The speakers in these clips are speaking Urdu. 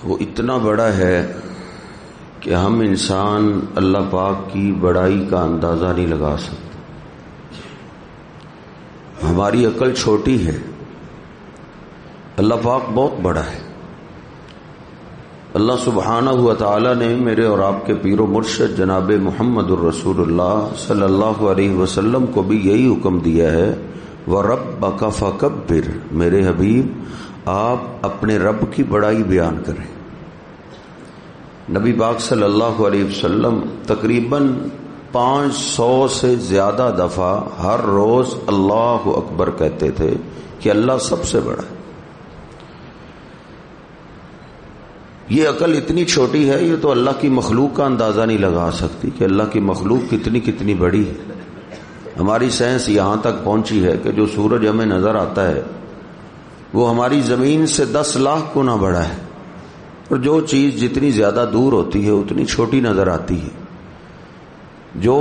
وہ اتنا بڑا ہے کہ ہم انسان اللہ پاک کی بڑائی کا اندازہ نہیں لگا سکتے. ہماری عقل چھوٹی ہے، اللہ پاک بہت بڑا ہے. اللہ سبحانہ و تعالی نے میرے اور آپ کے پیر و مرشد جناب محمد الرسول اللہ صلی اللہ علیہ وسلم کو بھی یہی حکم دیا ہے، وَرَبَّكَ فَكَبِّرْ، میرے حبیب آپ اپنے رب کی بڑائی بیان کریں. نبی پاک صلی اللہ علیہ وسلم تقریباً 500 سے زیادہ دفعہ ہر روز اللہ اکبر کہتے تھے کہ اللہ سب سے بڑا ہے. یہ عقل اتنی چھوٹی ہے، یہ تو اللہ کی مخلوق کا اندازہ نہیں لگا سکتی کہ اللہ کی مخلوق کتنی بڑی ہے. ہماری سائنس یہاں تک پہنچی ہے کہ جو سورج ہمیں نظر آتا ہے وہ ہماری زمین سے 10 لاکھ گنا بڑا ہے، اور جو چیز جتنی زیادہ دور ہوتی ہے اتنی چھوٹی نظر آتی ہے. جو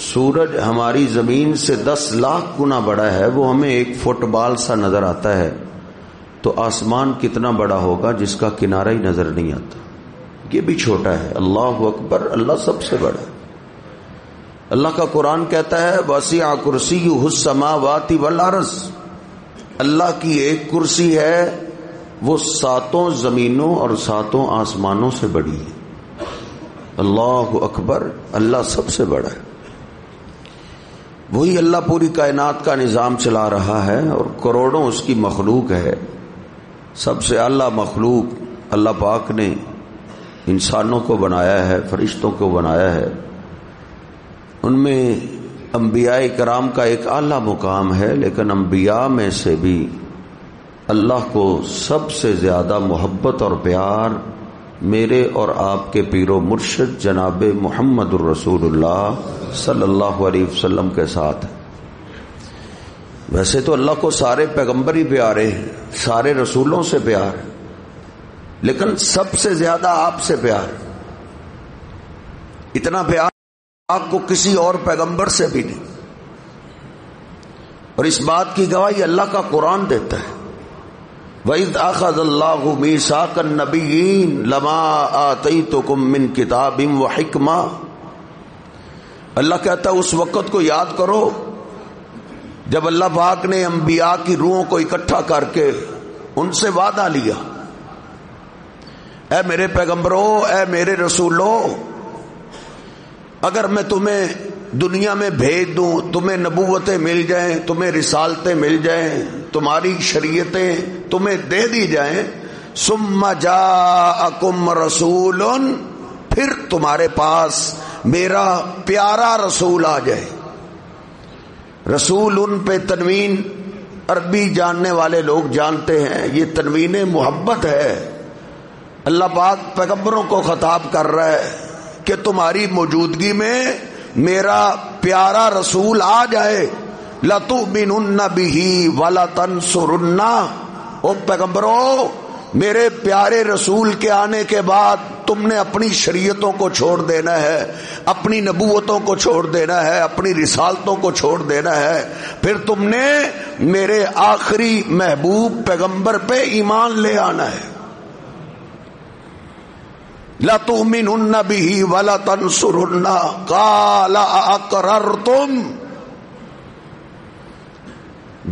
سورج ہماری زمین سے 10 لاکھ گنا بڑا ہے وہ ہمیں ایک فٹ بال سا نظر آتا ہے، تو آسمان کتنا بڑا ہوگا جس کا کنارہ ہی نظر نہیں آتا. یہ بھی چھوٹا ہے. اللہ اکبر، اللہ سب سے بڑا ہے. اللہ کا قرآن کہتا ہے وسع کرسیہ السماوات والارض، اللہ کی ایک کرسی ہے وہ 7 زمینوں اور 7 آسمانوں سے بڑی ہے. اللہ اکبر، اللہ سب سے بڑا ہے. وہی اللہ پوری کائنات کا نظام چلا رہا ہے اور کروڑوں اس کی مخلوق ہے. سب سے اعلیٰ مخلوق اللہ پاک نے انسانوں کو بنایا ہے، فرشتوں کو بنایا ہے. ان میں انبیاء کرام کا ایک اعلیٰ مقام ہے، لیکن انبیاء میں سے بھی اللہ کو سب سے زیادہ محبت اور پیار میرے اور آپ کے پیر و مرشد جناب محمد الرسول اللہ صلی اللہ علیہ وسلم کے ساتھ ہے. ویسے تو اللہ کو سارے پیغمبر ہی پیارے ہیں، سارے رسولوں سے پیار ہے، لیکن سب سے زیادہ آپ سے پیار. اتنا پیار آپ کو کسی اور پیغمبر سے بھی نہیں. اور اس بات کی گواہی اللہ کا قرآن دیتا ہے. وَإِذْ أَخَذَ اللَّهُ مِيثَاقَ النَّبِيِّينَ لَمَا آتَيْتُكُم مِّن كِتَابٍ وَحِكْمَةٍ، اللہ کہتا ہے اس وقت کو یاد کرو جب اللہ پاک نے انبیاء کی روحوں کو اکٹھا کر کے ان سے وعدہ لیا، اے میرے پیغمبروں، اے میرے رسولوں، اگر میں تمہیں دنیا میں بھیج دوں، تمہیں نبوتیں مل جائیں، تمہیں رسالتیں مل جائیں، تمہاری شریعتیں تمہیں دے دی جائیں، ثم جاءکم رسول، پھر تمہارے پاس میرا پیارا رسول آ جائے. رسول ان پہ تنوین عربی جاننے والے لوگ جانتے ہیں، یہ تنوین محبت ہے. اللہ پاک پیغمبروں کو خطاب کر رہا ہے کہ تمہاری موجودگی میں میرا پیارا رسول آ جائے. لَتُؤْمِنُنَّ بِهِ وَلَتَنْصُرُنَّهُ، او پیغمبروں میرے پیارے رسول کے آنے کے بعد تم نے اپنی شریعتوں کو چھوڑ دینا ہے، اپنی نبوتوں کو چھوڑ دینا ہے، اپنی رسالتوں کو چھوڑ دینا ہے، پھر تم نے میرے آخری محبوب پیغمبر پہ ایمان لے آنا ہے. لَتُؤْمِنُنَّ بِهِ وَلَتَنْصُرُنَّهُ قَالَ أَأَقْرَرْتُمْ،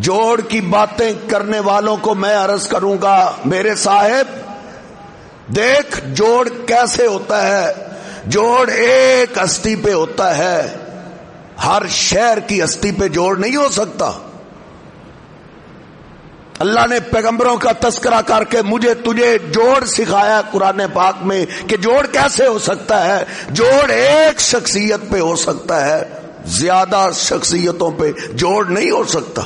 جوڑ کی باتیں کرنے والوں کو میں عرض کروں گا میرے صاحب دیکھ جوڑ کیسے ہوتا ہے. جوڑ ایک ہستی پہ ہوتا ہے، ہر شہر کی ہستی پہ جوڑ نہیں ہو سکتا. اللہ نے پیغمبروں کا تذکرہ کر کے مجھے تجھے جوڑ سکھایا قرآن پاک میں کہ جوڑ کیسے ہو سکتا ہے. جوڑ ایک شخصیت پہ ہو سکتا ہے، زیادہ شخصیتوں پہ جوڑ نہیں ہو سکتا.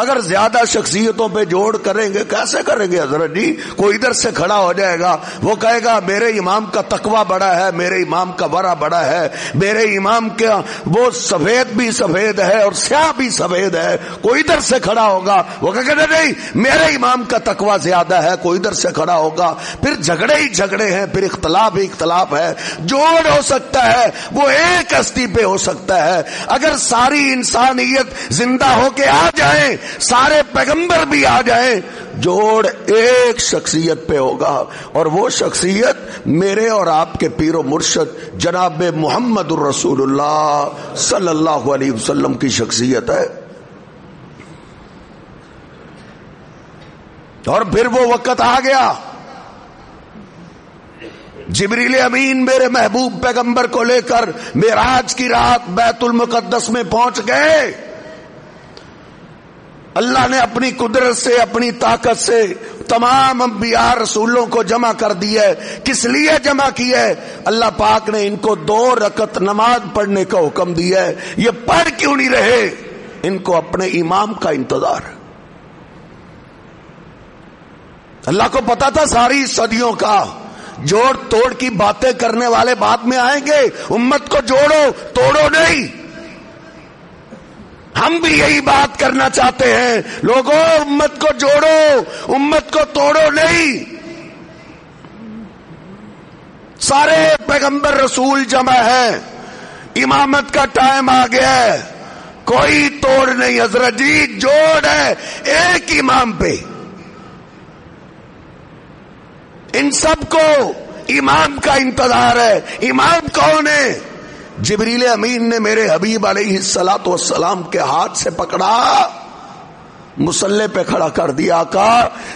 اگر زیادہ شخصیتوں پہ جوڑ کریں گے کیسے کریں گے حضرت جی؟ کوئی ادھر سے کھڑا ہو جائے گا، وہ کہے گا میرے امام کا تقوی بڑا ہے، میرے امام کا ورع بڑا ہے، میرے امام کا وہ سفید بھی سفید ہے اور سیاہ بھی سفید ہے. کوئی ادھر سے کھڑا ہوگا وہ کہے گا نہیں میرے امام کا تقوی زیادہ ہے. کوئی ادھر سے کھڑا ہوگا، پھر جھگڑے ہی جھگڑے ہیں، پھر اختلاف ہی اختلاف ہے. جوڑ ہو سکتا ہے وہ ایک ہستی پہ ہو سکتا ہے. اگر ساری انسانیت زندہ ہو کے آ جائیں، سارے پیغمبر بھی آ جائیں، جوڑ ایک شخصیت پہ ہوگا، اور وہ شخصیت میرے اور آپ کے پیر و مرشد جناب محمد الرسول اللہ صلی اللہ علیہ وسلم کی شخصیت ہے۔ اور پھر وہ وقت آ گیا، جبریل امین میرے محبوب پیغمبر کو لے کر معراج کی رات بیت المقدس میں پہنچ گئے۔ اللہ نے اپنی قدرت سے، اپنی طاقت سے تمام انبیاء رسولوں کو جمع کر دیا ہے۔ کس لیے جمع کیا ہے؟ اللہ پاک نے ان کو 2 رکعت نماز پڑھنے کا حکم دیا ہے۔ یہ پڑھ کیوں نہیں رہے؟ ان کو اپنے امام کا انتظار ہے۔ اللہ کو پتا تھا ساری صدیوں کا جوڑ توڑ کی باتیں کرنے والے بعد میں آئیں گے، امت کو جوڑو توڑو نہیں۔ ہم بھی یہی بات کرنا چاہتے ہیں، لوگوں امت کو جوڑو، امت کو توڑو نہیں۔ سارے پیغمبر رسول جمع ہیں، امامت کا ٹائم آ گیا ہے، کوئی توڑ نہیں حضرت جی، جوڑ ہے ایک امام پہ۔ ان سب کو امام کا انتظار ہے۔ امام کون ہے؟ جبریل امین نے میرے حبیب علیہ الصلوۃ والسلام کے ہاتھ سے پکڑا، مصلی پہ کھڑا کر دیا۔ آقا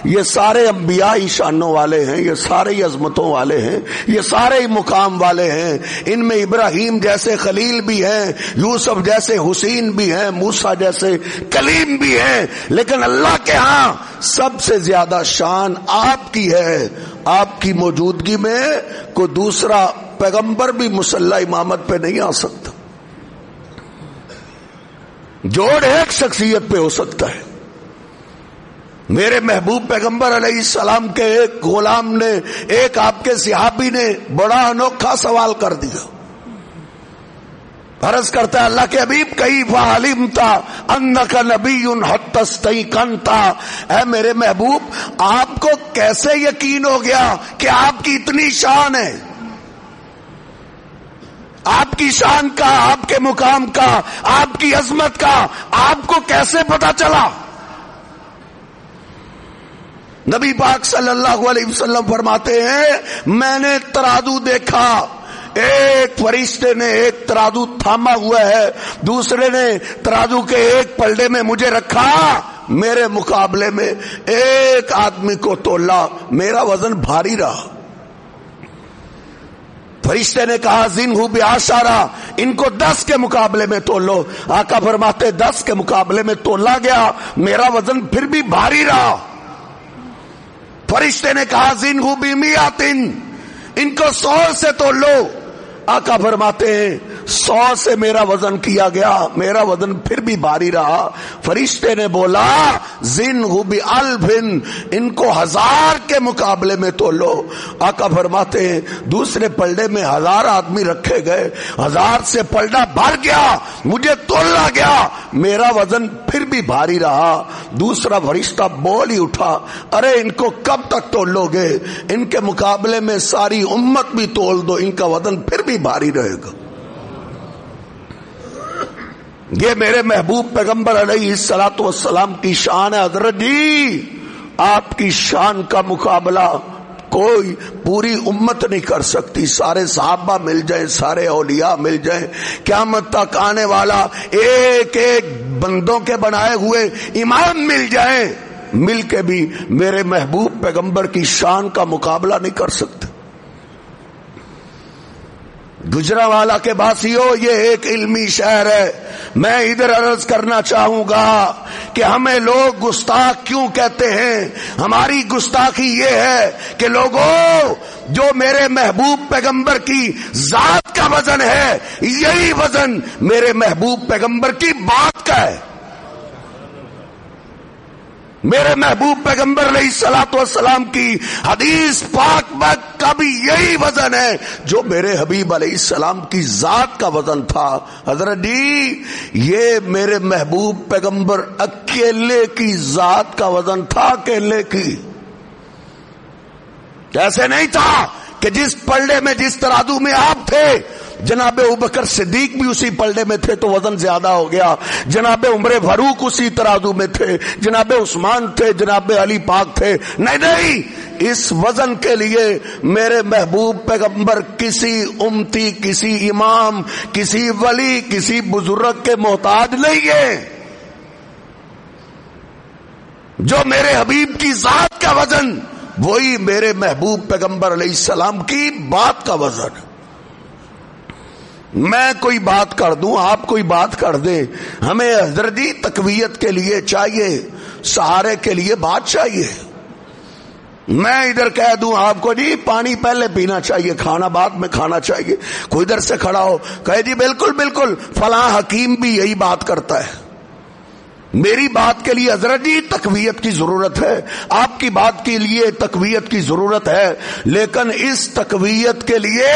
یہ سارے انبیاء ہی شانوں والے ہیں، یہ سارے ہی عظمتوں والے ہیں، یہ سارے ہی مقام والے ہیں۔ ان میں ابراہیم جیسے خلیل بھی ہیں، یوسف جیسے حسین بھی ہیں، موسیٰ جیسے کلیم بھی ہیں، لیکن اللہ کے ہاں سب سے زیادہ شان آپ کی ہے۔ آپ کی موجودگی میں کوئی دوسرا پیغمبر بھی مصلی امامت پہ نہیں آ سکتا۔ جوڑ ایک شخصیت پہ ہو سکتا ہے۔ میرے محبوب پیغمبر علیہ السلام کے ایک غلام نے، ایک آپ کے صحابی نے بڑا انوکھا سوال کر دیا۔ عرض کرتا ہے اللہ کے حبیب کیف علمت انک نبی حتی استیقنت، اے میرے محبوب آپ کو کیسے یقین ہو گیا کہ آپ کی اتنی شان ہے؟ آپ کی شان کا، آپ کے مقام کا، آپ کی عظمت کا آپ کو کیسے پتا چلا؟ نبی پاک صلی اللہ علیہ وسلم فرماتے ہیں میں نے ترازو دیکھا، ایک فرشتے نے ایک ترازو تھاما ہوا ہے، دوسرے نے ترازو کے ایک پلڑے میں مجھے رکھا، میرے مقابلے میں ایک آدمی کو تولا، میرا وزن بھاری رہا۔ فرشتے نے کہا زنہ بعشرہ، ان کو 10 کے مقابلے میں تولو۔ آقا فرماتے 10 کے مقابلے میں تولا گیا، میرا وزن پھر بھی بھاری رہا۔ فرشتے نے کہا زنہ بمئۃ، ان کو 100 سے تولو۔ آقا فرماتے ہیں 100 سے میرا وزن کیا گیا، میرا وزن پھر بھی بھاری رہا۔ فرشتے نے بولا زنہ بألف، ان کو 1000 کے مقابلے میں تولو۔ آقا فرماتے ہیں دوسرے پلڑے میں 1000 آدمی رکھے گئے، 1000 سے پلڑا بھر گیا، مجھے تولا گیا، میرا وزن پھر بھی بھاری رہا۔ دوسرا فرشتہ بول ہی اٹھا ارے ان کو کب تک تولو گے؟ ان کے مقابلے میں ساری امت بھی تول دو، ان کا وزن پھر بھی بھاری رہے گا۔ یہ میرے محبوب پیغمبر علیہ الصلوۃ والسلام کی شان ہے حضرت جی۔ آپ کی شان کا مقابلہ کوئی پوری امت نہیں کر سکتی، سارے صحابہ مل جائیں، سارے اولیاء مل جائیں، قیامت تک آنے والا ایک ایک بندوں کے بنائے ہوئے امام مل جائیں، مل کے بھی میرے محبوب پیغمبر کی شان کا مقابلہ نہیں کر سکتے۔ گجرانوالہ کے باسیوں یہ ایک علمی شہر ہے، میں ادھر عرض کرنا چاہوں گا کہ ہمیں لوگ گستاخ کیوں کہتے ہیں؟ ہماری گستاخی یہ ہے کہ لوگوں جو میرے محبوب پیغمبر کی ذات کا وزن ہے، یہی وزن میرے محبوب پیغمبر کی بات کا ہے۔ میرے محبوب پیغمبر علیہ الصلوۃ والسلام کی حدیث پاک کا بھی یہی وزن ہے جو میرے حبیب علیہ السلام کی ذات کا وزن تھا۔ حضرت جی یہ میرے محبوب پیغمبر اکیلے کی ذات کا وزن تھا، اکیلے کی، ایسے نہیں تھا کہ جس پلڑے میں جس ترازو میں آپ تھے جناب ابوبکر صدیق بھی اسی پلڑے میں تھے تو وزن زیادہ ہو گیا، جناب عمر فاروق اسی ترازو میں تھے، جناب عثمان تھے، جناب علی پاک تھے. نہیں، اس وزن کے لیے میرے محبوب پیغمبر کسی امتی، کسی امام، کسی ولی، کسی بزرگ کے محتاج نہیں ہے. جو میرے حبیب کی ذات کا وزن وہی میرے محبوب پیغمبر علیہ السلام کی بات کا وزن. میں کوئی بات کر دوں، آپ کوئی بات کر دیں، ہمیں حضرت جی تقویت کے لیے چاہیے، سہارے کے لیے بات چاہیے. میں ادھر کہہ دوں آپ کو جی پانی پہلے پینا چاہیے، کھانا بعد میں کھانا چاہیے، کوئی ادھر سے کھڑا ہو کہے جی بالکل بالکل فلاں حکیم بھی یہی بات کرتا ہے. میری بات کے لیے حضرت جی تقویت کی ضرورت ہے، آپ کی بات کے لیے تقویت کی ضرورت ہے، لیکن اس تقویت کے لیے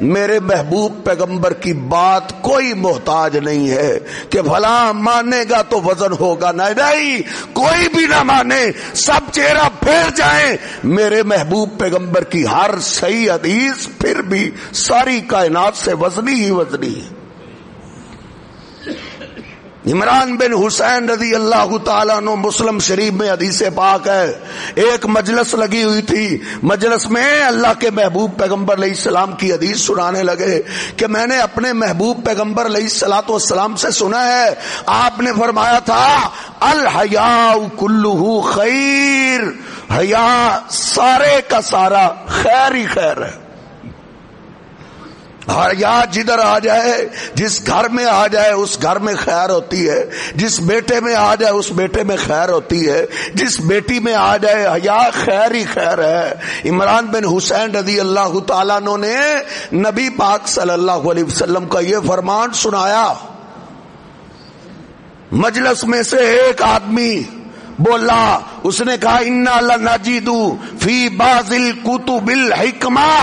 میرے محبوب پیغمبر کی بات کوئی محتاج نہیں ہے کہ فلاں مانے گا تو وزن ہوگا. نہیں، کوئی بھی نہ مانے، سب چہرہ پھیر جائیں، میرے محبوب پیغمبر کی ہر صحیح حدیث پھر بھی ساری کائنات سے وزنی ہی وزنی ہے. عمران بن حسین رضی اللہ تعالیٰ عنہ، مسلم شریف میں حدیث پاک ہے، ایک مجلس لگی ہوئی تھی، مجلس میں اللہ کے محبوب پیغمبر علیہ السلام کی حدیث سنانے لگے کہ میں نے اپنے محبوب پیغمبر علیہ الصلوۃ والسلام سے سنا ہے، آپ نے فرمایا تھا الحیاء کلہ خیر، حیا سارے کا سارا خیر ہی خیر ہے. حیا جدھر آ جائے، جس گھر میں آ جائے اس گھر میں خیر ہوتی ہے، جس بیٹے میں آ جائے اس بیٹے میں خیر ہوتی ہے، جس بیٹی میں آ جائے حیا خیر ہی خیر ہے. عمران بن حسین رضی اللہ تعالیٰ عنہ نے نبی پاک صلی اللہ علیہ وسلم کا یہ فرمان سنایا. مجلس میں سے ایک آدمی بولا، اس نے کہا انا لنجد فی بعض الکتب الحکمہ.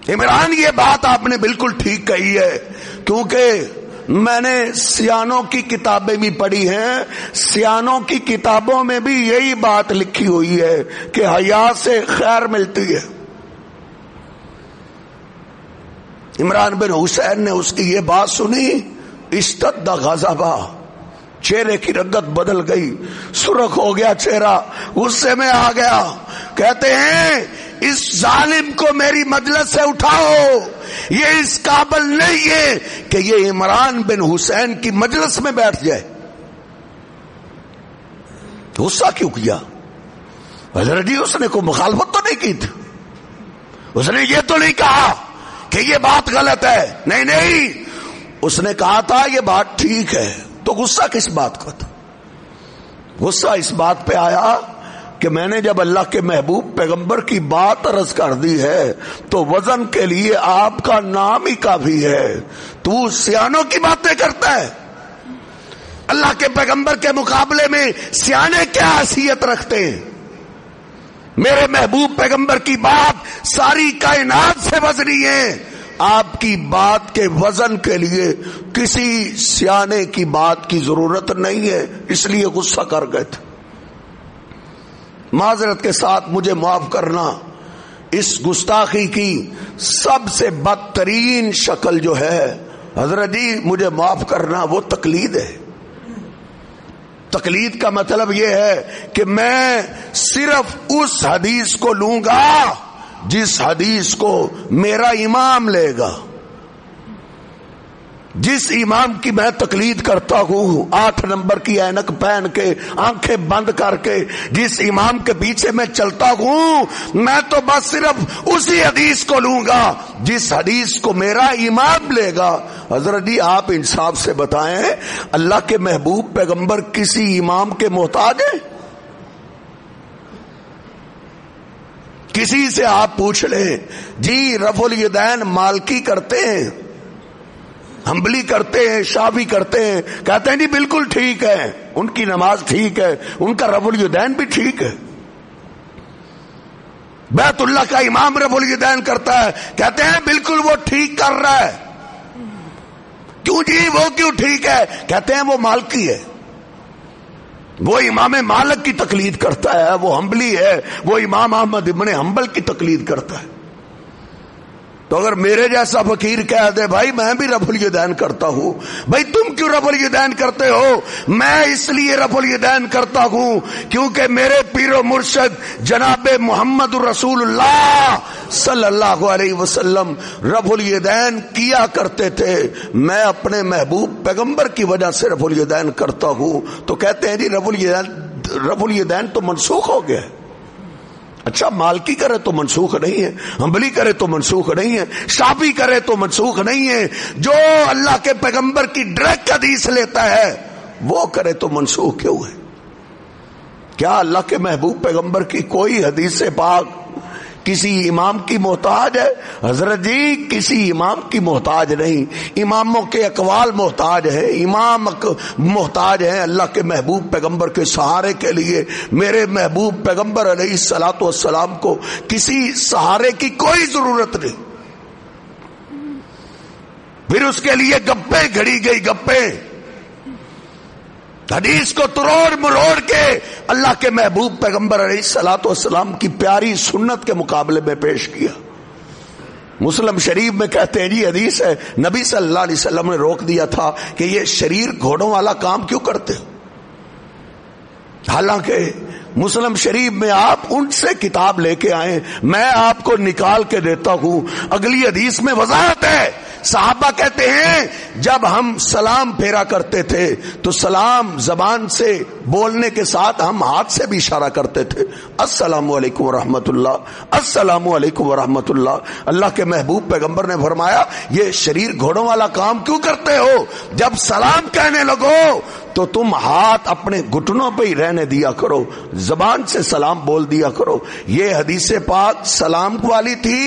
عمران یہ بات آپ نے بالکل ٹھیک کہی ہے، کیونکہ میں نے سیانوں کی کتابیں بھی پڑھی ہیں، سیانوں کی کتابوں میں بھی یہی بات لکھی ہوئی ہے کہ حیا سے خیر ملتی ہے. عمران بن حسین نے اس کی یہ بات سنی، اشتد غضبا، چہرے کی رنگت بدل گئی، سرخ ہو گیا چہرہ، غصے میں آ گیا. کہتے ہیں اس ظالم کو میری مجلس سے اٹھاؤ، یہ اس قابل نہیں ہے کہ یہ عمران بن حسین کی مجلس میں بیٹھ جائے. غصہ کیوں کیا؟ حضرت جی اس نے کوئی مخالفت تو نہیں کی تھی، اس نے یہ تو نہیں کہا کہ یہ بات غلط ہے، نہیں، اس نے کہا تھا یہ بات ٹھیک ہے. تو غصہ کس بات کا تھا؟ غصہ اس بات پہ آیا کہ میں نے جب اللہ کے محبوب پیغمبر کی بات عرض کر دی ہے تو وزن کے لیے آپ کا نام ہی کافی ہے. تو سیانوں کی باتیں کرتا ہے، اللہ کے پیغمبر کے مقابلے میں سیانے کیا حیثیت رکھتے ہیں؟ میرے محبوب پیغمبر کی بات ساری کائنات سے وزنی ہے. آپ کی بات کے وزن کے لیے کسی سیانے کی بات کی ضرورت نہیں ہے، اس لیے غصہ کر گئے تھے. معذرت کے ساتھ مجھے معاف کرنا، اس گستاخی کی سب سے بدترین شکل جو ہے حضرت جی مجھے معاف کرنا، وہ تقلید ہے. تقلید کا مطلب یہ ہے کہ میں صرف اس حدیث کو لوں گا جس حدیث کو میرا امام لے گا. جس امام کی میں تقلید کرتا ہوں 8 نمبر کی اینک پہن کے آنکھیں بند کر کے جس امام کے پیچھے میں چلتا ہوں، میں تو بس صرف اسی حدیث کو لوں گا جس حدیث کو میرا امام لے گا. حضرت جی آپ انصاف سے بتائیں، اللہ کے محبوب پیغمبر کسی امام کے محتاج ہیں؟ کسی سے آپ پوچھ لیں جی رفع الیدین مالکی کرتے ہیں، حنبلی کرتے ہیں، شافعی کرتے ہیں، کہتے ہیں جی بالکل ٹھیک ہے، ان کی نماز ٹھیک ہے، ان کا رفع الیدین بھی ٹھیک ہے. بیت اللہ کا امام رفع الیدین کرتا ہے، کہتے ہیں بالکل وہ ٹھیک کر رہا ہے. کیوں جی وہ کیوں ٹھیک ہے؟ کہتے ہیں وہ مالکی ہے، وہ امام مالک کی تقلید کرتا ہے، وہ حنبلی ہے، وہ امام احمد ابن حنبل کی تقلید کرتا ہے. تو تو اگر میرے جیسا فقیر کہہ دے بھائی میں بھی رفع الیدین کرتا ہوں، بھائی تم کیوں رفع الیدین کرتے ہو؟ میں اس لیے رفع الیدین کرتا ہوں کیونکہ میرے پیر و مرشد جناب محمد رسول اللہ صلی اللہ علیہ وسلم رفع الیدین کیا کرتے تھے، میں اپنے محبوب پیغمبر کی وجہ سے رفع الیدین کرتا ہوں۔ تو کہتے ہیں جی رفع الیدین تو منسوخ ہو گیا ہے۔ اچھا، مالکی کرے تو منسوخ نہیں ہے، حنبلی کرے تو منسوخ نہیں ہے، شافعی کرے تو منسوخ نہیں ہے، جو اللہ کے پیغمبر کی ڈائریکٹ حدیث لیتا ہے وہ کرے تو منسوخ کیوں ہے؟ کیا اللہ کے محبوب پیغمبر کی کوئی حدیث پاک کسی امام کی محتاج ہے؟ حضرت جی کسی امام کی محتاج نہیں، اماموں کے اقوال محتاج ہیں، امام محتاج ہیں اللہ کے محبوب پیغمبر کے سہارے کے لیے۔ میرے محبوب پیغمبر علیہ الصلوۃ والسلام کو کسی سہارے کی کوئی ضرورت نہیں۔ پھر اس کے لیے گپیں گھڑی گئی، گپیں، حدیث کو تروڑ مروڑ کے اللہ کے محبوب پیغمبر علیہ الصلوۃ والسلام کی پیاری سنت کے مقابلے میں پیش کیا۔ مسلم شریف میں کہتے ہیں جی حدیث ہے نبی صلی اللہ علیہ وسلم نے روک دیا تھا کہ یہ شریر گھوڑوں والا کام کیوں کرتے ہو، حالانکہ مسلم شریف میں آپ ان سے کتاب لے کے آئے، میں آپ کو نکال کے دیتا ہوں، اگلی حدیث میں وضاحت ہے۔ صحابہ کہتے ہیں جب ہم سلام پھیرا کرتے تھے تو سلام زبان سے بولنے کے ساتھ ہم ہاتھ سے بھی اشارہ کرتے تھے، السلام علیکم ورحمۃ اللہ، السلام علیکم ورحمۃ اللہ۔ اللہ کے محبوب پیغمبر نے فرمایا یہ شریر گھوڑوں والا کام کیوں کرتے ہو؟ جب سلام کہنے لگو تو تم ہاتھ اپنے گھٹنوں پہ ہی رہنے دیا کرو، زبان سے سلام بول دیا کرو۔ یہ حدیث پاک سلام والی تھی،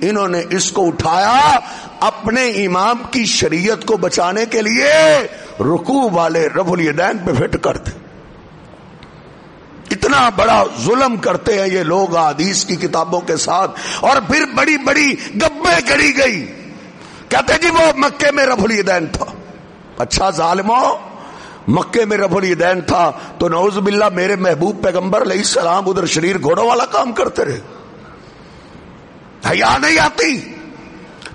انہوں نے اس کو اٹھایا اپنے امام کی شریعت کو بچانے کے لیے، رکوع والے رفع الیدین پہ فٹ کرتے۔ اتنا بڑا ظلم کرتے ہیں یہ لوگ حدیث کی کتابوں کے ساتھ، اور پھر بڑی بڑی گپیں گڑی گئی، کہتے جی وہ مکے میں رفع الیدین تھا۔ اچھا ظالموں، مکے میں رفع الیدین تھا تو نعوذ باللہ میرے محبوب پیغمبر علیہ السلام ادھر شریر گھوڑوں والا کام کرتے رہے، حیا نہیں آتی؟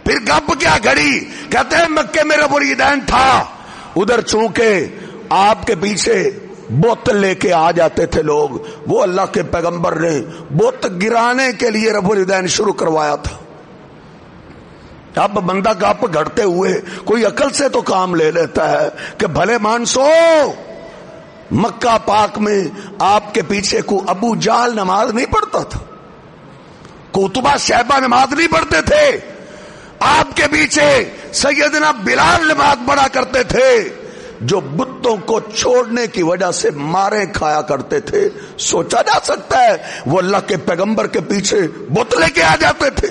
پھر گپ کیا گھڑی، کہتے ہیں مکے میں رفع الیدین تھا، ادھر چونکہ آپ کے پیچھے بت لے کے آ جاتے تھے لوگ، وہ اللہ کے پیغمبر نے بت گرانے کے لیے رفع الیدین شروع کروایا تھا۔ اب بندہ گپ گھڑتے ہوئے کوئی عقل سے تو کام لے لیتا ہے کہ بھلے مانسو مکہ پاک میں آپ کے پیچھے کو ابو جہل نماز نہیں پڑھتا تھا، کو عتبہ شیبہ نماز نہیں پڑھتے تھے، آپ کے پیچھے سیدنا بلال نماز پڑھا کرتے تھے، جو بتوں کو چھوڑنے کی وجہ سے مارے کھایا کرتے تھے۔ سوچا جا سکتا ہے وہ اللہ کے پیغمبر کے پیچھے بت لے کے آ جاتے تھے؟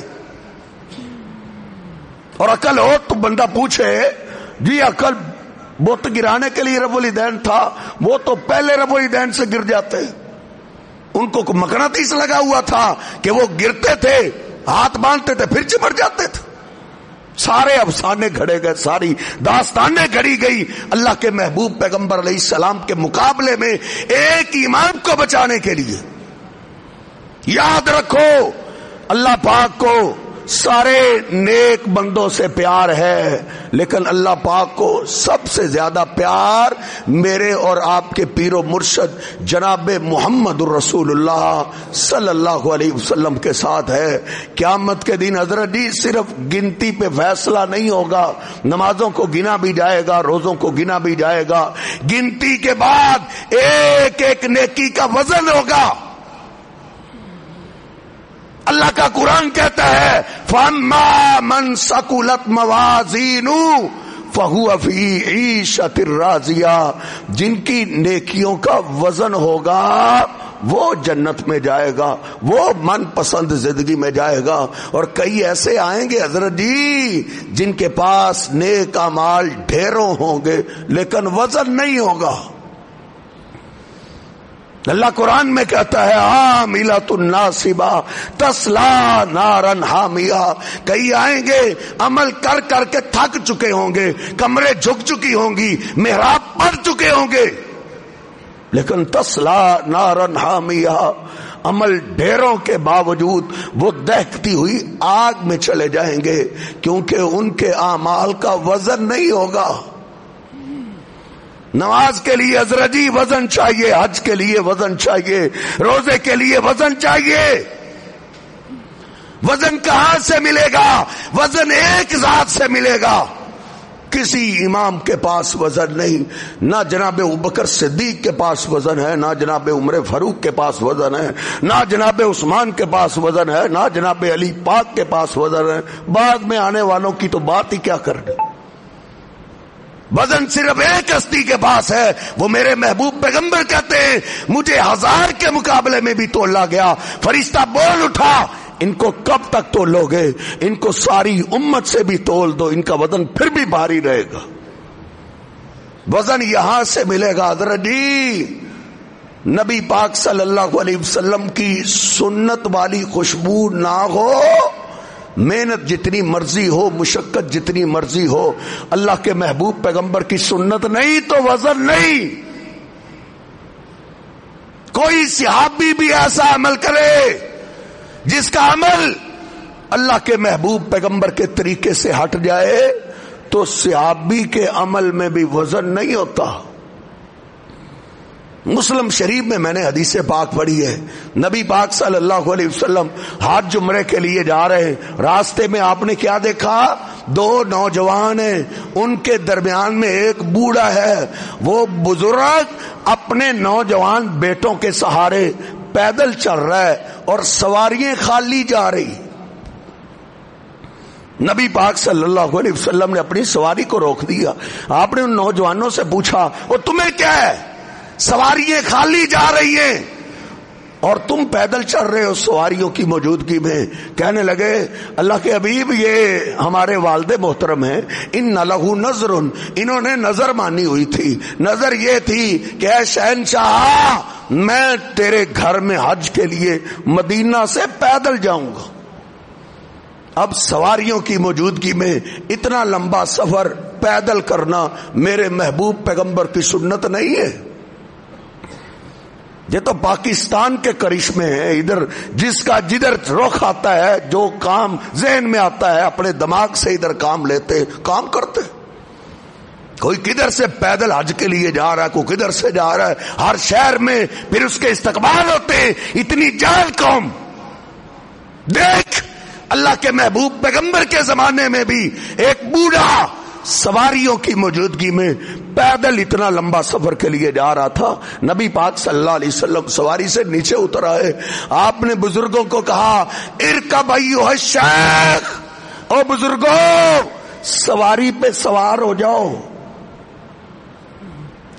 اور عقل ہو تو بندہ پوچھے جی عقل بت گرانے کے لیے رفع الیدین تھا، وہ تو پہلے رفع الیدین سے گر جاتے، ان کو مقناطیس لگا ہوا تھا کہ وہ گرتے تھے، ہاتھ باندھتے تھے پھر چمٹ جاتے تھے۔ سارے افسانے گھڑے گئے، ساری داستانیں گھڑی گئی اللہ کے محبوب پیغمبر علیہ السلام کے مقابلے میں ایک امام کو بچانے کے لیے۔ یاد رکھو اللہ پاک کو سارے نیک بندوں سے پیار ہے، لیکن اللہ پاک کو سب سے زیادہ پیار میرے اور آپ کے پیر و مرشد جناب محمد الرسول اللہ صلی اللہ علیہ وسلم کے ساتھ ہے۔ قیامت کے دن حضرت جی صرف گنتی پہ فیصلہ نہیں ہوگا، نمازوں کو گنا بھی جائے گا، روزوں کو گنا بھی جائے گا، گنتی کے بعد ایک ایک نیکی کا وزن ہوگا۔ اللہ کا قرآن کہتا ہے فَأَمَّا مَنْ ثَقُلَتْ مَوَازِينُهُ فَهُوَ فِي عِيشَةٍ رَاضِيَةٍ، جن کی نیکیوں کا وزن ہوگا وہ جنت میں جائے گا، وہ من پسند زندگی میں جائے گا۔ اور کئی ایسے آئیں گے حضرت جی جن کے پاس نیک اعمال ڈھیروں ہوں گے لیکن وزن نہیں ہوگا۔ اللہ قرآن میں کہتا ہے عاملۃ ناصبہ تصلی نارا حامیہ، کئی آئیں گے عمل کر کر کے تھک چکے ہوں گے، کمرے جھک چکی ہوں گی، محراب پڑ چکے ہوں گے، لیکن تصلی نارا حامیہ عمل ڈھیروں کے باوجود وہ دہکتی ہوئی آگ میں چلے جائیں گے، کیونکہ ان کے اعمال کا وزن نہیں ہوگا۔ نماز کے لیے حضرت جی وزن چاہیے، حج کے لیے وزن چاہیے، روزے کے لیے وزن چاہیے۔ وزن کہاں سے ملے گا؟ وزن ایک ذات سے ملے گا، کسی امام کے پاس وزن نہیں۔ نہ جناب ابوبکر صدیق کے پاس وزن ہے، نہ جناب عمر فاروق کے پاس وزن ہے، نہ جناب عثمان کے پاس وزن ہے، نہ جناب علی پاک کے پاس وزن ہے۔ بعد میں آنے والوں کی تو بات ہی کیا کرنی۔ وزن صرف ایک ہستی کے پاس ہے، وہ میرے محبوب پیغمبر کہتے ہیں مجھے 1000 کے مقابلے میں بھی تولا گیا۔ فرشتہ بول اٹھا ان کو کب تک تولو گے؟ ان کو ساری امت سے بھی تول دو، ان کا وزن پھر بھی بھاری رہے گا۔ وزن یہاں سے ملے گا حضرت جی۔ نبی پاک صلی اللہ علیہ وسلم کی سنت والی خوشبو نہ ہو، محنت جتنی مرضی ہو، مشقت جتنی مرضی ہو، اللہ کے محبوب پیغمبر کی سنت نہیں تو وزن نہیں۔ کوئی صحابی بھی ایسا عمل کرے جس کا عمل اللہ کے محبوب پیغمبر کے طریقے سے ہٹ جائے تو صحابی کے عمل میں بھی وزن نہیں ہوتا۔ مسلم شریف میں میں نے حدیث پاک پڑھی ہے، نبی پاک صلی اللہ علیہ وسلم حج عمرے کے لیے جا رہے ہیں، راستے میں آپ نے کیا دیکھا؟ 2 نوجوان ہیں، ان کے درمیان میں ایک بوڑھا ہے۔ وہ بزرگ اپنے نوجوان بیٹوں کے سہارے پیدل چل رہا ہے اور سواریاں خالی جا رہی۔ نبی پاک صلی اللہ علیہ وسلم نے اپنی سواری کو روک دیا۔ آپ نے ان نوجوانوں سے پوچھا وہ تمہیں کیا ہے؟ سواریاں خالی جا رہی ہیں اور تم پیدل چل رہے ہو سواریوں کی موجودگی میں۔ کہنے لگے اللہ کے حبیب یہ ہمارے والد محترم ہیں، ان لہو نظر، انہوں نے نظر مانی ہوئی تھی۔ نظر یہ تھی کہ اے شہنشاہ میں تیرے گھر میں حج کے لیے مدینہ سے پیدل جاؤں گا۔ اب سواریوں کی موجودگی میں اتنا لمبا سفر پیدل کرنا میرے محبوب پیغمبر کی سنت نہیں ہے۔ یہ تو پاکستان کے کرشمے ہیں، ادھر جس کا جدھر رخ آتا ہے، جو کام ذہن میں آتا ہے اپنے دماغ سے ادھر کام لیتے، کام کرتے۔ کوئی کدھر سے پیدل حج کے لیے جا رہا ہے، کوئی کدھر سے جا رہا ہے، ہر شہر میں پھر اس کے استقبال ہوتے ہیں۔ اتنی جاہل قوم۔ دیکھ اللہ کے محبوب پیغمبر کے زمانے میں بھی ایک بوڑھا سواریوں کی موجودگی میں پیدل اتنا لمبا سفر کے لیے جا رہا تھا۔ نبی پاک صلی اللہ علیہ وسلم سواری سے نیچے اتر آئے، آپ نے بزرگوں کو کہا ارکب ایھا الشیخ، او بزرگوں سواری پہ سوار ہو جاؤ،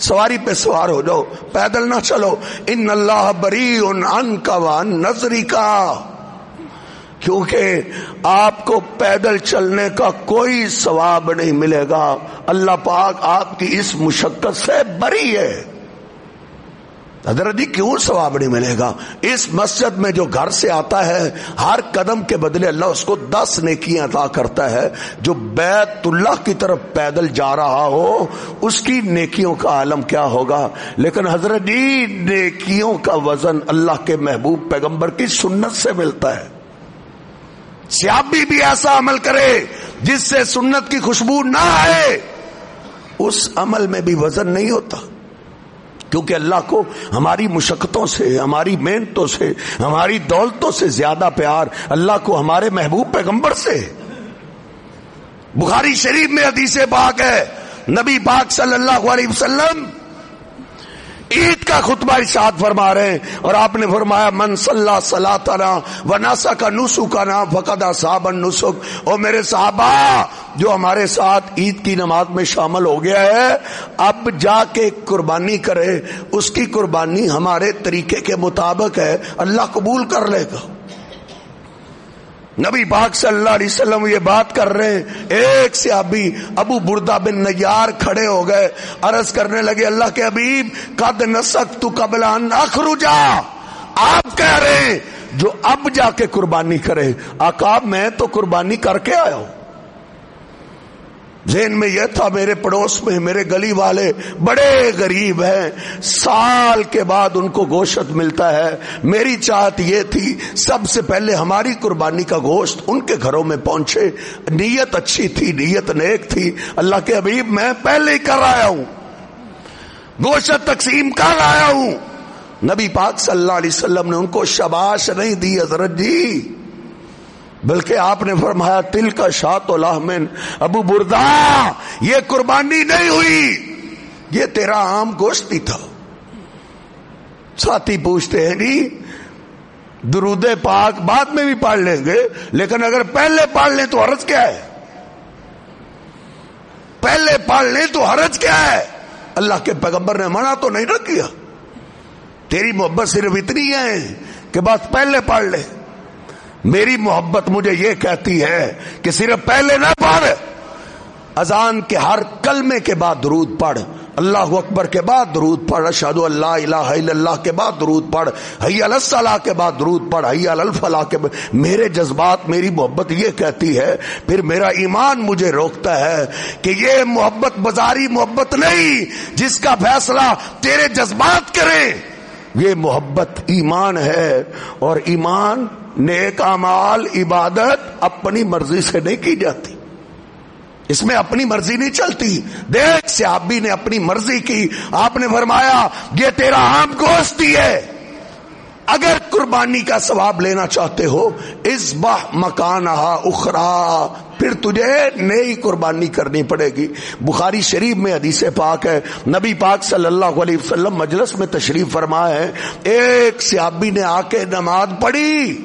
سواری پہ سوار ہو جاؤ، پیدل نہ چلو۔ ان اللہ بریء عنک وعن نظرک، کیونکہ آپ کو پیدل چلنے کا کوئی ثواب نہیں ملے گا، اللہ پاک آپ کی اس مشقت سے بری ہے۔ حضرت جی کیوں ثواب نہیں ملے گا؟ اس مسجد میں جو گھر سے آتا ہے ہر قدم کے بدلے اللہ اس کو 10 نیکیاں عطا کرتا ہے۔ جو بیت اللہ کی طرف پیدل جا رہا ہو اس کی نیکیوں کا عالم کیا ہوگا؟ لیکن حضرت جی نیکیوں کا وزن اللہ کے محبوب پیغمبر کی سنت سے ملتا ہے۔ صحابی بھی ایسا عمل کرے جس سے سنت کی خوشبو نہ آئے، اس عمل میں بھی وزن نہیں ہوتا، کیونکہ اللہ کو ہماری مشقتوں سے، ہماری محنتوں سے، ہماری دولتوں سے زیادہ پیار اللہ کو ہمارے محبوب پیغمبر سے۔ بخاری شریف میں حدیث پاک ہے، نبی پاک صلی اللہ علیہ وسلم عید کا خطبہ ارشاد فرما رہے ہیں اور آپ نے فرمایا من صلی صلاتنا ونسک نسکنا فقد اصاب النسک۔ اور میرے صحابہ جو ہمارے ساتھ عید کی نماز میں شامل ہو گیا ہے اب جا کے قربانی کرے، اس کی قربانی ہمارے طریقے کے مطابق ہے، اللہ قبول کر لے گا۔ نبی پاک صلی اللہ علیہ وسلم یہ بات کر رہے ہیں، ایک صحابی ابو بردہ بن نیار کھڑے ہو گئے، عرض کرنے لگے اللہ کے حبیب قد نسکت قبل ان اخرج، آپ کہہ رہے ہیں جو اب جا کے قربانی کرے۔ آقا میں تو قربانی کر کے آیا ہوں۔ ذہن میں یہ تھا میرے پڑوس میں میرے گلی والے بڑے غریب ہیں، سال کے بعد ان کو گوشت ملتا ہے، میری چاہت یہ تھی سب سے پہلے ہماری قربانی کا گوشت ان کے گھروں میں پہنچے۔ نیت اچھی تھی، نیت نیک تھی، اللہ کے حبیب میں پہلے ہی کر آیا ہوں، گوشت تقسیم کر آیا ہوں۔ نبی پاک صلی اللہ علیہ وسلم نے ان کو شاباش نہیں دی حضرت جی، بلکہ آپ نے فرمایا تل کا شاۃ لحمن، ابو بردا یہ قربانی نہیں ہوئی، یہ تیرا عام گوشت ہی تھا۔ ساتھی پوچھتے ہیں جی درود پاک بعد میں بھی پڑھ لیں گے، لیکن اگر پہلے پڑھ لیں تو حرج کیا ہے؟ پہلے پڑھ لیں تو حرج کیا ہے؟ اللہ کے پیغمبر نے منع تو نہیں نہ کیا، تیری محبت صرف اتنی ہے کہ بس پہلے پڑھ لے۔ میری محبت مجھے یہ کہتی ہے کہ صرف پہلے نہ پڑھ، اذان کے ہر کلمے کے بعد درود پڑھ، اللہ اکبر کے بعد درود پڑھ، اشہد ان لا الہ الا اللہ کے بعد درود پڑھ، حی علی الصلاۃ کے بعد درود پڑھ، حی علی الفلاح کے بعد۔ میرے جذبات، میری محبت یہ کہتی ہے، پھر میرا ایمان مجھے روکتا ہے کہ یہ محبت بازاری محبت نہیں جس کا فیصلہ تیرے جذبات کریں، یہ محبت ایمان ہے، اور ایمان نیک اعمال عبادت اپنی مرضی سے نہیں کی جاتی، اس میں اپنی مرضی نہیں چلتی۔ دیکھ صحابی نے اپنی مرضی کی، آپ نے فرمایا یہ تیرا عام گوشت ہی ہے، اگر قربانی کا ثواب لینا چاہتے ہو اذبح مکانہا اخرى، پھر تجھے نئی قربانی کرنی پڑے گی۔ بخاری شریف میں حدیث پاک ہے، نبی پاک صلی اللہ علیہ وسلم مجلس میں تشریف فرما ہے، ایک صحابی نے آ کے نماز پڑھی،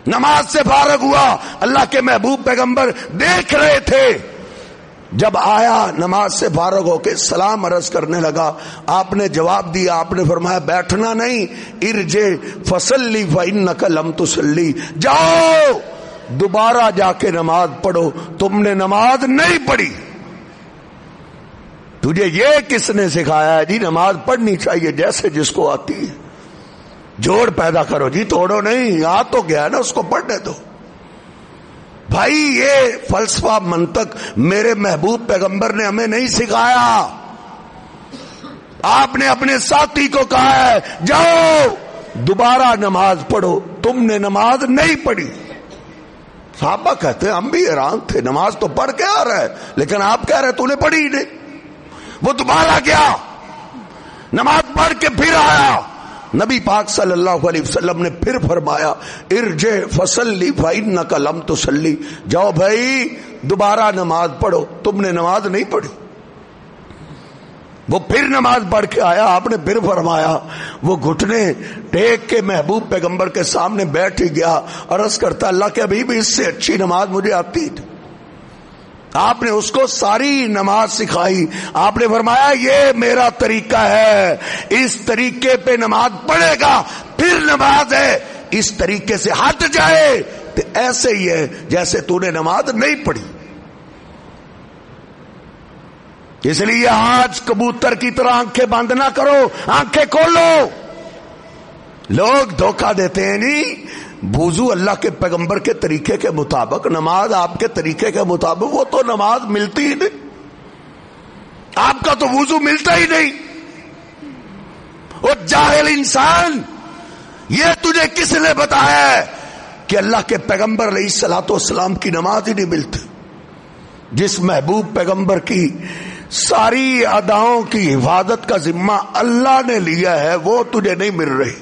نماز سے فارغ ہوا، اللہ کے محبوب پیغمبر دیکھ رہے تھے، جب آیا نماز سے فارغ ہو کے سلام عرض کرنے لگا، آپ نے جواب دیا، آپ نے فرمایا بیٹھنا نہیں، ارجع فصلی فإنک لم تصلی، جاؤ دوبارہ جا کے نماز پڑھو، تم نے نماز نہیں پڑھی۔ تجھے یہ کس نے سکھایا ہے جی نماز پڑھنی چاہیے جیسے جس کو آتی ہے؟ جوڑ پیدا کرو جی، توڑو نہیں، آ تو گیا نا، اس کو پڑھنے دو۔ بھائی یہ فلسفہ منطق میرے محبوب پیغمبر نے ہمیں نہیں سکھایا، آپ نے اپنے ساتھی کو کہا ہے جاؤ دوبارہ نماز پڑھو، تم نے نماز نہیں پڑھی۔ صحابہ کہتے ہیں ہم بھی حیران تھے، نماز تو پڑھ کے آ رہا ہے لیکن آپ کہہ رہے تو نے پڑھی ہی نہیں۔ وہ دوبارہ گیا، نماز پڑھ کے پھر آیا، نبی پاک صلی اللہ علیہ وسلم نے پھر فرمایا ارجع فصلی فإنک لم تصلی، جاؤ بھائی دوبارہ نماز پڑھو، تم نے نماز نہیں پڑھی۔ وہ پھر نماز پڑھ کے آیا، آپ نے پھر فرمایا، وہ گھٹنے ٹیک کے محبوب پیغمبر کے سامنے بیٹھ ہی گیا، عرض کرتا اللہ کے حبیب اس سے اچھی نماز مجھے آتی تھی۔ آپ نے اس کو ساری نماز سکھائی، آپ نے فرمایا یہ میرا طریقہ ہے، اس طریقے پہ نماز پڑھے گا پھر نماز ہے، اس طریقے سے ہٹ جائے تو ایسے ہی ہے جیسے تو نے نماز نہیں پڑھی۔ اس لیے آج کبوتر کی طرح آنکھیں بند نہ کرو، آنکھیں کھولو۔ لوگ دھوکہ دیتے ہیں نہیں، وضو اللہ کے پیغمبر کے طریقے کے مطابق، نماز آپ کے طریقے کے مطابق، وہ تو نماز ملتی ہی نہیں، آپ کا تو وضو ملتا ہی نہیں۔ وہ جاہل انسان، یہ تجھے کس نے بتایا ہے کہ اللہ کے پیغمبر علیہ الصلوۃ والسلام کی نماز ہی نہیں ملتی؟ جس محبوب پیغمبر کی ساری اداؤں کی حفاظت کا ذمہ اللہ نے لیا ہے وہ تجھے نہیں مل رہی۔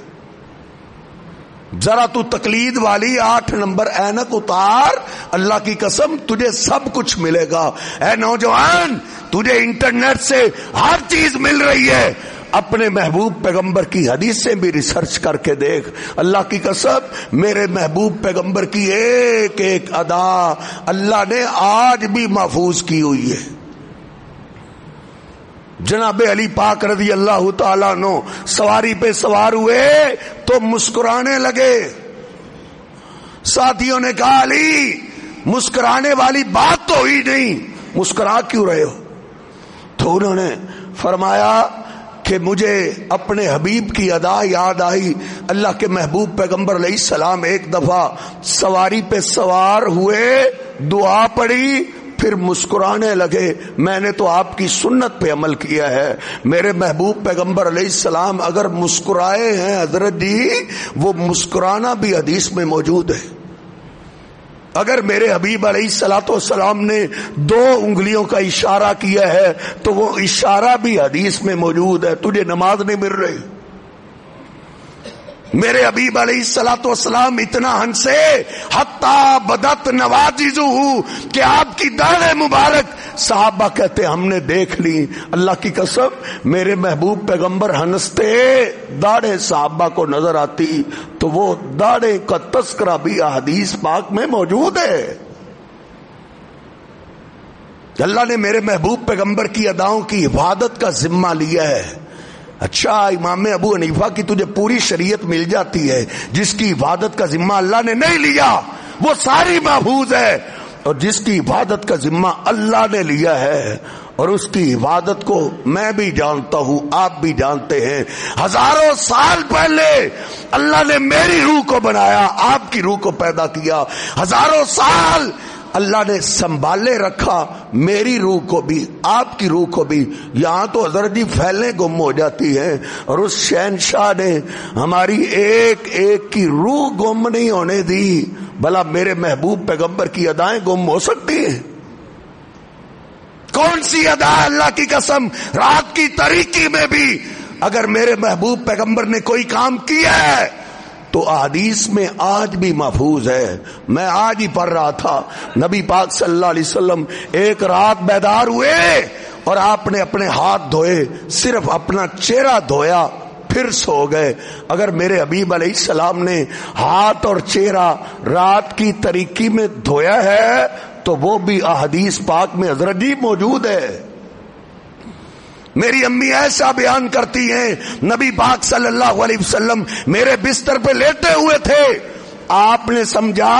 ذرا تو تقلید والی 8 نمبر اینک اتار، اللہ کی قسم تجھے سب کچھ ملے گا۔ اے نوجوان، تجھے انٹرنیٹ سے ہر چیز مل رہی ہے، اپنے محبوب پیغمبر کی حدیثیں بھی ریسرچ کر کے دیکھ۔ اللہ کی قسم میرے محبوب پیغمبر کی ایک ایک ادا اللہ نے آج بھی محفوظ کی ہوئی ہے۔ جناب علی پاک رضی اللہ تعالیٰ عنہ سواری پہ سوار ہوئے تو مسکرانے لگے، ساتھیوں نے کہا علی مسکرانے والی بات تو ہوئی نہیں، مسکرا کیوں رہے ہو؟ تو انہوں نے فرمایا کہ مجھے اپنے حبیب کی ادا یاد آئی، اللہ کے محبوب پیغمبر علیہ السلام ایک دفعہ سواری پہ سوار ہوئے، دعا پڑھی، پھر مسکرانے لگے. میں نے تو آپ کی سنت پہ عمل کیا ہے. میرے محبوب پیغمبر علیہ السلام اگر مسکرائے ہیں حضرت جی، وہ مسکرانا بھی حدیث میں موجود ہے. اگر میرے حبیب علیہ الصلوۃ والسلام نے 2 انگلیوں کا اشارہ کیا ہے تو وہ اشارہ بھی حدیث میں موجود ہے. تجھے نماز نہیں مل رہی. میرے حبیب علیہ الصلوۃ والسلام اتنا ہنسے حتی بدت نواجذہ کہ آپ کی داڑھیں مبارک، صحابہ کہتے ہم نے دیکھ لی. اللہ کی قسم میرے محبوب پیغمبر ہنستے، داڑھیں صحابہ کو نظر آتی تو وہ داڑھیں کا تذکرہ بھی حدیث پاک میں موجود ہے. اللہ نے میرے محبوب پیغمبر کی اداؤں کی حفاظت کا ذمہ لیا ہے. اچھا امام ابو حنیفہ کی تجھے پوری شریعت مل جاتی ہے، جس کی حفاظت کا ذمہ اللہ نے نہیں لیا وہ ساری محفوظ ہے، اور جس کی حفاظت کا ذمہ اللہ نے لیا ہے اور اس کی حفاظت کو میں بھی جانتا ہوں، آپ بھی جانتے ہیں. ہزاروں سال پہلے اللہ نے میری روح کو بنایا، آپ کی روح کو پیدا کیا. ہزاروں سال اللہ نے سنبھالے رکھا میری روح کو بھی، آپ کی روح کو بھی. یہاں تو حضرت جی پھیلنے گم ہو جاتی ہے، اور اس شہنشاہ نے ہماری ایک ایک کی روح گم نہیں ہونے دی. بھلا میرے محبوب پیغمبر کی ادائیں گم ہو سکتی ہیں؟ کون سی ادا اللہ کی قسم رات کی تاریکی میں بھی اگر میرے محبوب پیغمبر نے کوئی کام کیا ہے تو احادیث میں آج بھی محفوظ ہے. میں آج ہی پڑھ رہا تھا نبی پاک صلی اللہ علیہ وسلم ایک رات بیدار ہوئے اور آپ نے اپنے ہاتھ دھوئے، صرف اپنا چہرہ دھویا پھر سو گئے. اگر میرے حبیب علیہ السلام نے ہاتھ اور چہرہ رات کی تاریکی میں دھویا ہے تو وہ بھی احادیث پاک میں حضرت جی موجود ہے. میری امی ایسا بیان کرتی ہیں نبی پاک صلی اللہ علیہ وسلم میرے بستر پہ لیٹے ہوئے تھے، آپ نے سمجھا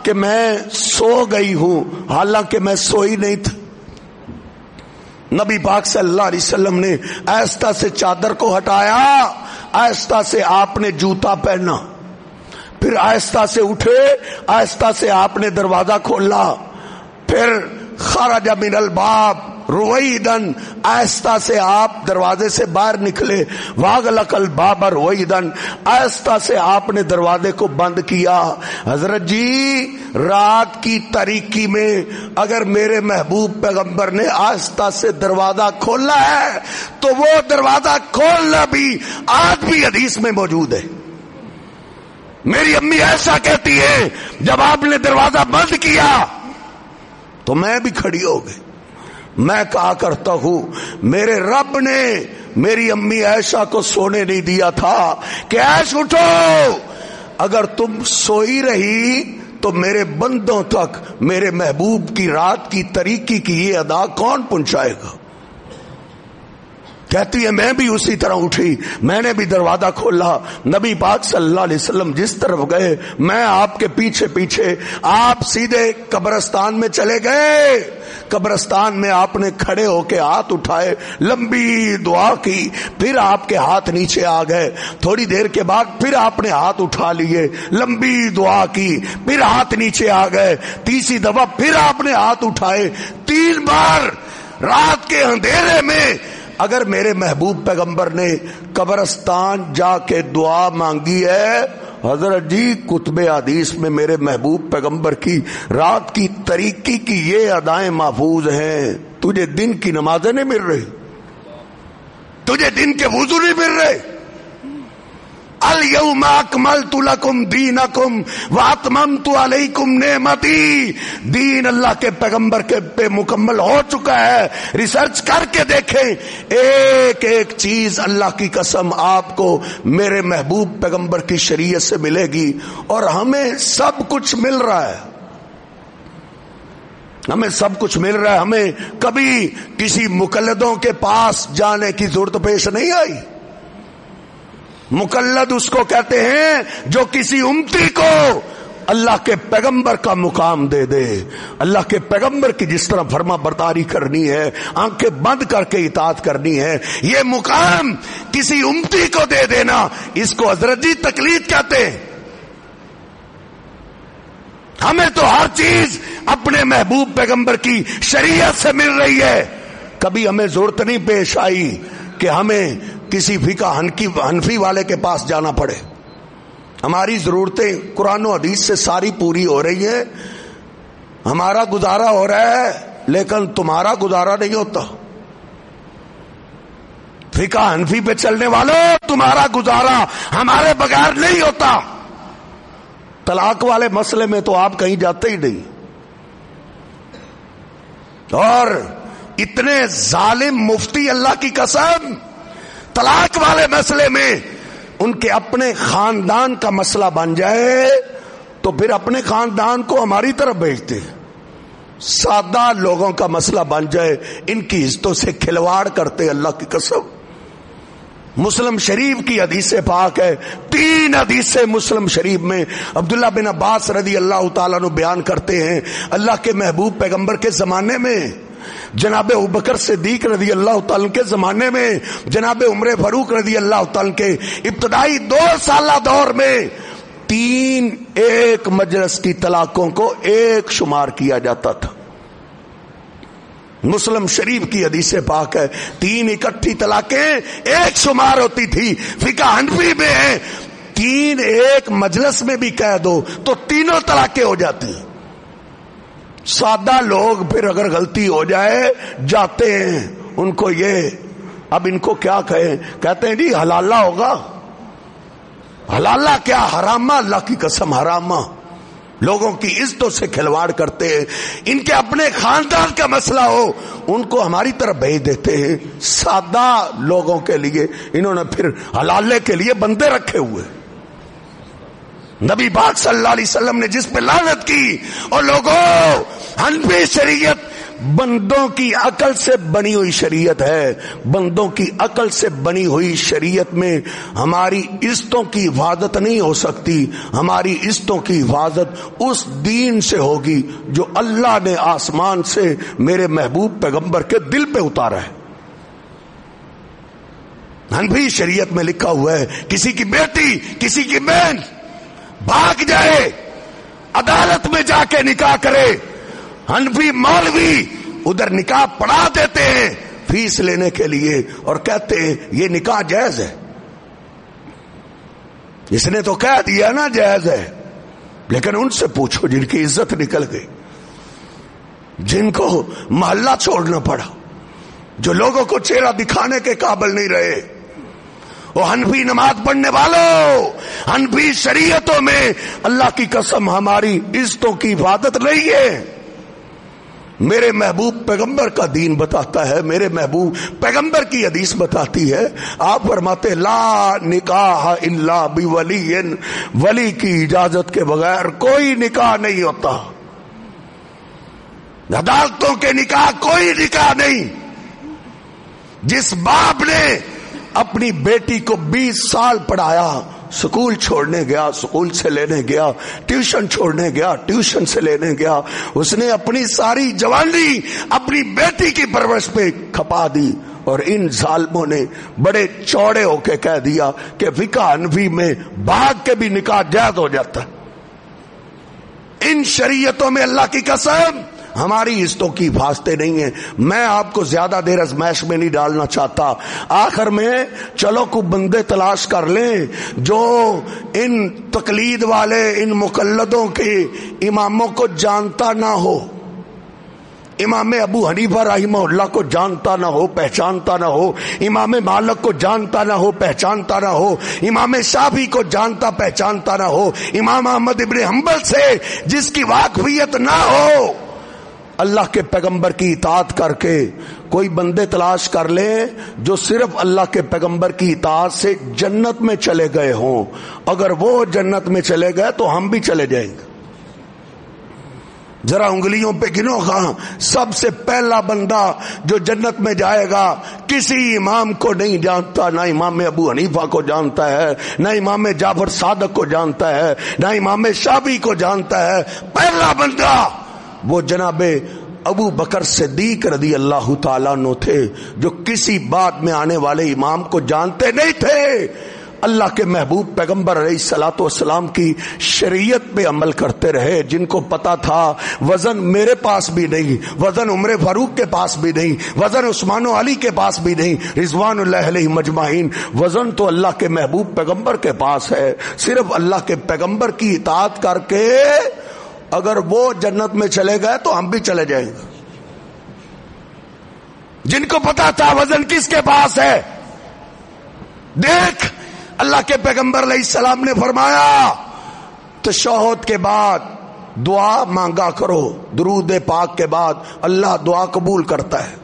کہ میں سو گئی ہوں، حالانکہ میں سوئی نہیں تھی. نبی پاک صلی اللہ علیہ وسلم نے آہستہ سے چادر کو ہٹایا، آہستہ سے آپ نے جوتا پہنا، پھر آہستہ سے اٹھے، آہستہ سے آپ نے دروازہ کھولا، پھر خرج من الباب رویدن، آہستہ سے آپ دروازے سے باہر نکلے، واغلق الباب رویدن، آہستہ سے آپ نے دروازے کو بند کیا. حضرت جی رات کی تاریکی میں اگر میرے محبوب پیغمبر نے آہستہ سے دروازہ کھولا ہے تو وہ دروازہ کھولنا بھی آج بھی حدیث میں موجود ہے. میری امی ایسا کہتی ہے جب آپ نے دروازہ بند کیا تو میں بھی کھڑی ہو گئی. میں کہا کرتا ہوں میرے رب نے میری امی عائشہ کو سونے نہیں دیا تھا کہ عائش اٹھو، اگر تم سوئی رہی تو میرے بندوں تک میرے محبوب کی رات کی تاریکی کی یہ ادا کون پہنچائے گا. کہتی ہے میں بھی اسی طرح اٹھی، میں نے بھی دروازہ کھولا، نبی پاک صلی اللہ علیہ وسلم جس طرف گئے میں آپ کے پیچھے پیچھے. آپ سیدھے قبرستان میں چلے گئے، قبرستان میں آپ نے کھڑے ہو کے ہاتھ اٹھائے، لمبی دعا کی، پھر آپ کے ہاتھ نیچے آ گئے. تھوڑی دیر کے بعد پھر آپ نے ہاتھ اٹھا لیے، لمبی دعا کی، پھر ہاتھ نیچے آ گئے. تیسری دفعہ پھر آپ نے ہاتھ اٹھائے. 3 بار رات کے اندھیرے میں اگر میرے محبوب پیغمبر نے قبرستان جا کے دعا مانگی ہے، حضرت جی کتب حدیث میں میرے محبوب پیغمبر کی رات کی تاریکی کی یہ ادائیں محفوظ ہیں. تجھے دن کی نمازیں نہیں مل رہی، تجھے دن کے وضو نہیں مل رہے. الیوم اکملت لکم دینکم واتممت علیکم نعمتی. دین اللہ کے پیغمبر کے پہ مکمل ہو چکا ہے. ریسرچ کر کے دیکھیں، ایک ایک چیز اللہ کی قسم آپ کو میرے محبوب پیغمبر کی شریعت سے ملے گی، اور ہمیں سب کچھ مل رہا ہے. ہمیں سب کچھ مل رہا ہے. ہمیں کبھی کسی مقلدوں کے پاس جانے کی ضرورت پیش نہیں آئی. مقلد اس کو کہتے ہیں جو کسی امتی کو اللہ کے پیغمبر کا مقام دے دے. اللہ کے پیغمبر کی جس طرح فرما برداری کرنی ہے، آنکھیں بند کر کے اطاعت کرنی ہے، یہ مقام کسی امتی کو دے دینا، اس کو حضرت جی تقلید کہتے ہیں. ہمیں تو ہر چیز اپنے محبوب پیغمبر کی شریعت سے مل رہی ہے. کبھی ہمیں ضرورت نہیں پیش آئی کہ ہمیں کسی فقہ حنفی والے کے پاس جانا پڑے. ہماری ضرورتیں قرآن و حدیث سے ساری پوری ہو رہی ہیں. ہمارا گزارا ہو رہا ہے لیکن تمہارا گزارا نہیں ہوتا. فقہ حنفی پہ چلنے والوں تمہارا گزارا ہمارے بغیر نہیں ہوتا. طلاق والے مسئلے میں تو آپ کہیں جاتے ہی نہیں. اور اتنے ظالم مفتی اللہ کی قسم طلاق والے مسئلے میں ان کے اپنے خاندان کا مسئلہ بن جائے تو پھر اپنے خاندان کو ہماری طرف بھیجتے ہیں. سادہ لوگوں کا مسئلہ بن جائے ان کی عزتوں سے کھلواڑ کرتے. اللہ کی قسم مسلم شریف کی حدیث پاک ہے. 3 حدیثیں مسلم شریف میں عبداللہ بن عباس رضی اللہ تعالیٰ عنہ بیان کرتے ہیں. اللہ کے محبوب پیغمبر کے زمانے میں جناب ابوبکر صدیق رضی اللہ تعالیٰ کے زمانے میں جناب عمر فاروق رضی اللہ تعالیٰ کے ابتدائی 2 سالہ دور میں 3 ایک مجلس کی طلاقوں کو ایک شمار کیا جاتا تھا. مسلم شریف کی حدیث پاک ہے 3 اکٹھی طلاقیں ایک شمار ہوتی تھی. فقہ حنفی میں ہے 3 ایک مجلس میں بھی کہہ دو تو تینوں طلاقیں ہو جاتی ہیں. سادہ لوگ پھر اگر غلطی ہو جائے جاتے ہیں ان کو یہ اب ان کو کیا کہیں کہتے ہیں جی حلالہ ہوگا. حلالہ کیا حرامہ. اللہ کی قسم حرامہ. لوگوں کی عزتوں سے کھلواڑ کرتے ہیں. ان کے اپنے خاندان کا مسئلہ ہو ان کو ہماری طرف بھیج دیتے ہیں. سادہ لوگوں کے لیے انہوں نے پھر حلالے کے لیے بندے رکھے ہوئے. نبی پاک صلی اللہ علیہ وسلم نے جس پہ لعنت کی اور لوگوں حنفی شریعت بندوں کی عقل سے بنی ہوئی شریعت ہے. بندوں کی عقل سے بنی ہوئی شریعت میں ہماری عزتوں کی حفاظت نہیں ہو سکتی. ہماری عزتوں کی حفاظت اس دین سے ہوگی جو اللہ نے آسمان سے میرے محبوب پیغمبر کے دل پہ اتارا ہے. حنفی شریعت میں لکھا ہوا ہے کسی کی بیٹی کسی کی بہن بھاگ جائے عدالت میں جا کے نکاح کرے حنفی مولوی ادھر نکاح پڑھا دیتے ہیں فیس لینے کے لیے اور کہتے ہیں یہ نکاح جائز ہے. اس نے تو کہہ دیا نا جائز ہے لیکن ان سے پوچھو جن کی عزت نکل گئی جن کو محلہ چھوڑنا پڑا جو لوگوں کو چہرہ دکھانے کے قابل نہیں رہے. وہ حنفی نماز پڑھنے والوں حنفی شریعتوں میں اللہ کی قسم ہماری عزتوں کی حفاظت نہیں ہے. میرے محبوب پیغمبر کا دین بتاتا ہے. میرے محبوب پیغمبر کی حدیث بتاتی ہے. آپ فرماتے لا نکاح الا بولی. ولی کی اجازت کے بغیر کوئی نکاح نہیں ہوتا. عدالتوں کے نکاح کوئی نکاح نہیں. جس باپ نے اپنی بیٹی کو 20 سال پڑھایا سکول چھوڑنے گیا سکول سے لینے گیا ٹیوشن چھوڑنے گیا ٹیوشن سے لینے گیا اس نے اپنی ساری جوانی اپنی بیٹی کی پرورش پہ کھپا دی اور ان ظالموں نے بڑے چوڑے ہو کے کہہ دیا کہ فقہ حنفی میں بھاگ کے بھی نکاح جائز ہو جاتا ہے. ان شریعتوں میں اللہ کی قسم ہماری عزتوں کی حفاظتیں نہیں ہیں. میں آپ کو زیادہ دیر ازمائش میں نہیں ڈالنا چاہتا. آخر میں چلو کو بندے تلاش کر لیں جو ان تقلید والے ان مقلدوں کے اماموں کو جانتا نہ ہو. امام ابو حنیفہ رحمہ اللہ کو جانتا نہ ہو پہچانتا نہ ہو. امام مالک کو جانتا نہ ہو پہچانتا نہ ہو. امام شافعی کو جانتا پہچانتا نہ ہو. امام احمد ابن حنبل سے جس کی واقفیت نہ ہو. اللہ کے پیغمبر کی اطاعت کر کے کوئی بندے تلاش کر لیں جو صرف اللہ کے پیغمبر کی اطاعت سے جنت میں چلے گئے ہوں. اگر وہ جنت میں چلے گئے تو ہم بھی چلے جائیں گے. ذرا انگلیوں پہ گنو خواہ سب سے پہلا بندہ جو جنت میں جائے گا کسی امام کو نہیں جانتا. نہ امام ابو حنیفہ کو جانتا ہے نہ امام جعفر صادق کو جانتا ہے نہ امام شافعی کو جانتا ہے. پہلا بندہ وہ جناب ابو بکر صدیق رضی اللہ تعالیٰ عنہ تھے جو کسی بعد میں آنے والے امام کو جانتے نہیں تھے. اللہ کے محبوب پیغمبر علیہ الصلوۃ والسلام کی شریعت پہ عمل کرتے رہے، جن کو پتا تھا وزن میرے پاس بھی نہیں، وزن عمر فاروق کے پاس بھی نہیں، وزن عثمان و علی کے پاس بھی نہیں، رضوان اللہ علیہ مجمعین، وزن تو اللہ کے محبوب پیغمبر کے پاس ہے۔ صرف اللہ کے پیغمبر کی اطاعت کر کے اگر وہ جنت میں چلے گئے تو ہم بھی چلے جائیں گے۔ جن کو پتا تھا وزن کس کے پاس ہے، دیکھ اللہ کے پیغمبر علیہ السلام نے فرمایا تشہد کے بعد دعا مانگا کرو، درود پاک کے بعد اللہ دعا قبول کرتا ہے۔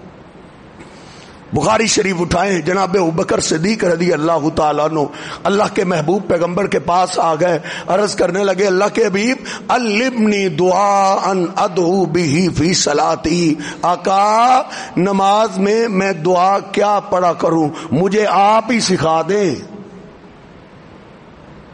بخاری شریف اٹھائیں، جناب ابوبکر صدیق رضی اللہ تعالیٰ عنہ اللہ کے محبوب پیغمبر کے پاس آ گئے، عرض کرنے لگے اللہ کے حبیب علمنی دعا ان ادعو بہ فی صلاتی، آقا نماز میں دعا کیا پڑھا کروں، مجھے آپ ہی سکھا دیں۔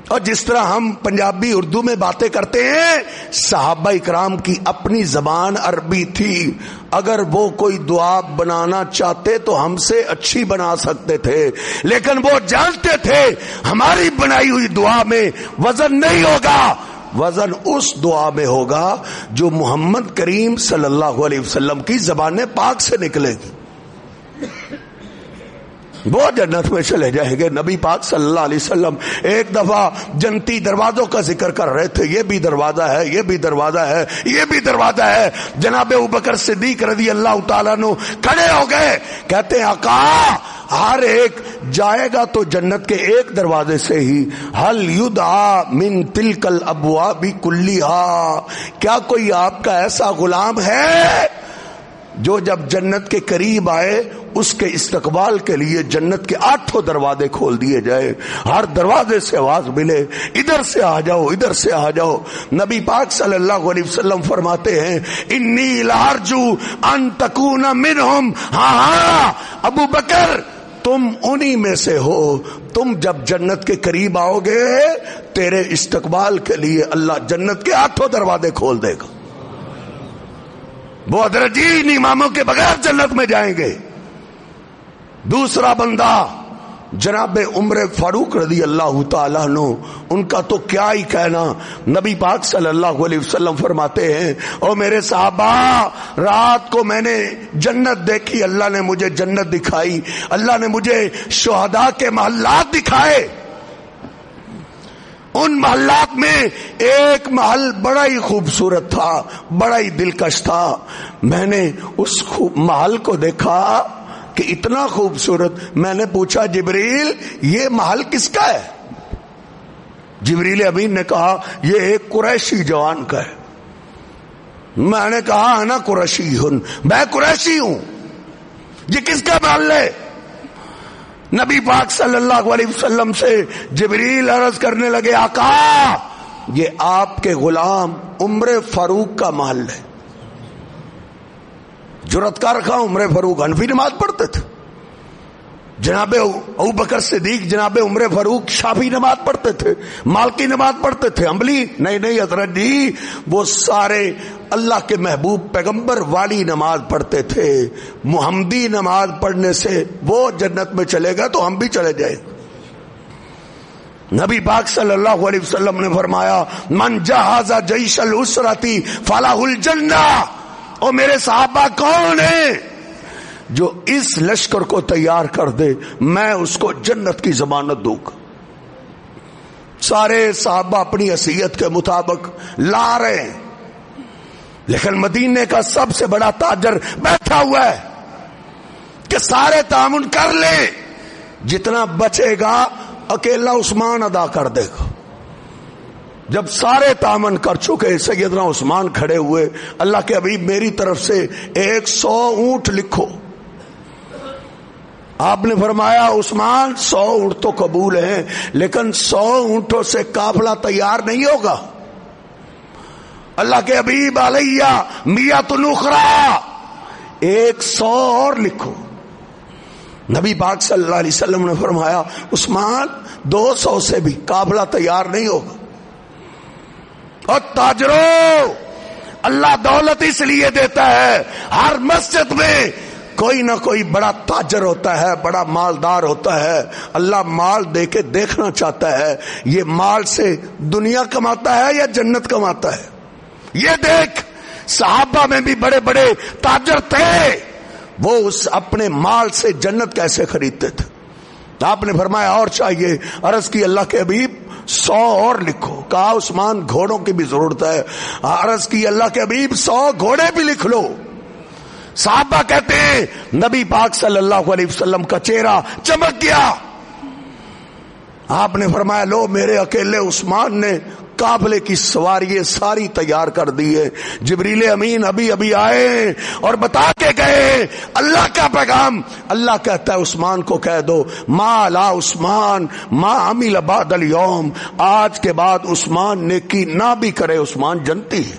اور جس طرح ہم پنجابی اردو میں باتیں کرتے ہیں، صحابہ اکرام کی اپنی زبان عربی تھی، اگر وہ کوئی دعا بنانا چاہتے تو ہم سے اچھی بنا سکتے تھے، لیکن وہ جانتے تھے ہماری بنائی ہوئی دعا میں وزن نہیں ہوگا، وزن اس دعا میں ہوگا جو محمد کریم صلی اللہ علیہ وسلم کی زبان پاک سے نکلے گی۔ وہ جنت میں چلے جائیں گے۔ نبی پاک صلی اللہ علیہ وسلم ایک دفعہ جنتی دروازوں کا ذکر کر رہے تھے، یہ بھی دروازہ ہے، یہ بھی دروازہ ہے، یہ بھی دروازہ ہے۔ جناب ابوبکر صدیق رضی اللہ تعالیٰ عنہ کھڑے ہو گئے، کہتے ہیں آقا ہر ایک جائے گا تو جنت کے ایک دروازے سے ہی، ہل یدعا من تلک الابواب کلیہا، کیا کوئی آپ کا ایسا غلام ہے جو جب جنت کے قریب آئے اس کے استقبال کے لیے جنت کے 8 دروازے کھول دیے جائے، ہر دروازے سے آواز ملے ادھر سے آ جاؤ، ادھر سے آ جاؤ۔ نبی پاک صلی اللہ علیہ وسلم فرماتے ہیں انی لارجو ان تکون منہم، ہاں ابو بکر تم انہی میں سے ہو، تم جب جنت کے قریب آؤ گے تیرے استقبال کے لیے اللہ جنت کے 8 دروازے کھول دے گا۔ وہ حضرت جی ان اماموں کے بغیر جنت میں جائیں گے۔ دوسرا بندہ جناب عمر فاروق رضی اللہ تعالیٰ عنہ، ان کا تو کیا ہی کہنا۔ نبی پاک صلی اللہ علیہ وسلم فرماتے ہیں او میرے صحابہ، رات کو میں نے جنت دیکھی، اللہ نے مجھے جنت دکھائی، اللہ نے مجھے شہداء کے محلات دکھائے۔ ان محلات میں ایک محل بڑا ہی خوبصورت تھا، بڑا ہی دلکش تھا۔ میں نے اس محل کو دیکھا کہ اتنا خوبصورت، میں نے پوچھا جبریل یہ محل کس کا ہے؟ جبریل امین نے کہا یہ ایک قریشی جوان کا ہے۔ میں نے کہا انا قریشی ہوں، میں قریشی ہوں، یہ کس کا محل ہے؟ نبی پاک صلی اللہ علیہ وسلم سے جبریل عرض کرنے لگے آقا یہ آپ کے غلام عمر فاروق کا محل ہے۔ جرأت کر رکھا، عمر فاروق حنفی نماز پڑھتے تھے، جناب ابوبکر صدیق جناب عمر فاروق شافعی نماز پڑھتے تھے، مالکی نماز پڑھتے تھے، حنبلی نہیں حضرت جی وہ سارے اللہ کے محبوب پیغمبر والی نماز پڑھتے تھے۔ محمدی نماز پڑھنے سے وہ جنت میں چلے گا تو ہم بھی چلے جائیں۔ نبی پاک صلی اللہ علیہ وسلم نے فرمایا من جہز جیش الاسرتی فلاح الجنہ، اور میرے صحابہ کون ہیں جو اس لشکر کو تیار کر دے میں اس کو جنت کی ضمانت دوں گا۔ سارے صحابہ اپنی حیثیت کے مطابق لا رہے ہیں، لیکن مدینے کا سب سے بڑا تاجر بیٹھا ہوا ہے کہ سارے تعاون کر لے، جتنا بچے گا اکیلا عثمان ادا کر دے گا۔ جب سارے تعاون کر چکے سیدنا عثمان کھڑے ہوئے، اللہ کے حبیب میری طرف سے 100 اونٹ لکھو۔ آپ نے فرمایا عثمان 100 اونٹ تو قبول ہیں، لیکن 100 اونٹوں سے قافلہ تیار نہیں ہوگا۔ اللہ کے حبیب علیہ میت اخری 100 اور لکھو۔ نبی پاک صلی اللہ علیہ وسلم نے فرمایا عثمان 200 سے بھی قافلہ تیار نہیں ہوگا۔ اور تاجروں اللہ دولت اس لیے دیتا ہے، ہر مسجد میں کوئی نہ کوئی بڑا تاجر ہوتا ہے، بڑا مالدار ہوتا ہے، اللہ مال دے کے دیکھنا چاہتا ہے یہ مال سے دنیا کماتا ہے یا جنت کماتا ہے۔ یہ دیکھ، صحابہ میں بھی بڑے بڑے تاجر تھے، وہ اس اپنے مال سے جنت کیسے خریدتے تھے؟ آپ نے فرمایا اور چاہیے؟ عرض کی اللہ کے حبیب 100 اور لکھو۔ کہا عثمان گھوڑوں کی بھی ضرورت ہے۔ عرض کی اللہ کے حبیب 100 گھوڑے بھی لکھ لو۔ صحابہ کہتے ہیں نبی پاک صلی اللہ علیہ وسلم کا چہرہ چمک گیا۔ آپ نے فرمایا لو میرے اکیلے عثمان نے قافلے کی سواری ساری تیار کر دی ہے، جبریل امین ابھی آئے اور بتا کے گئے اللہ کا پیغام۔ اللہ کہتا ہے عثمان کو کہہ دو ما لا عثمان ما عمل بعد اليوم، آج کے بعد عثمان نیکی نہ بھی کرے عثمان جنتی ہے۔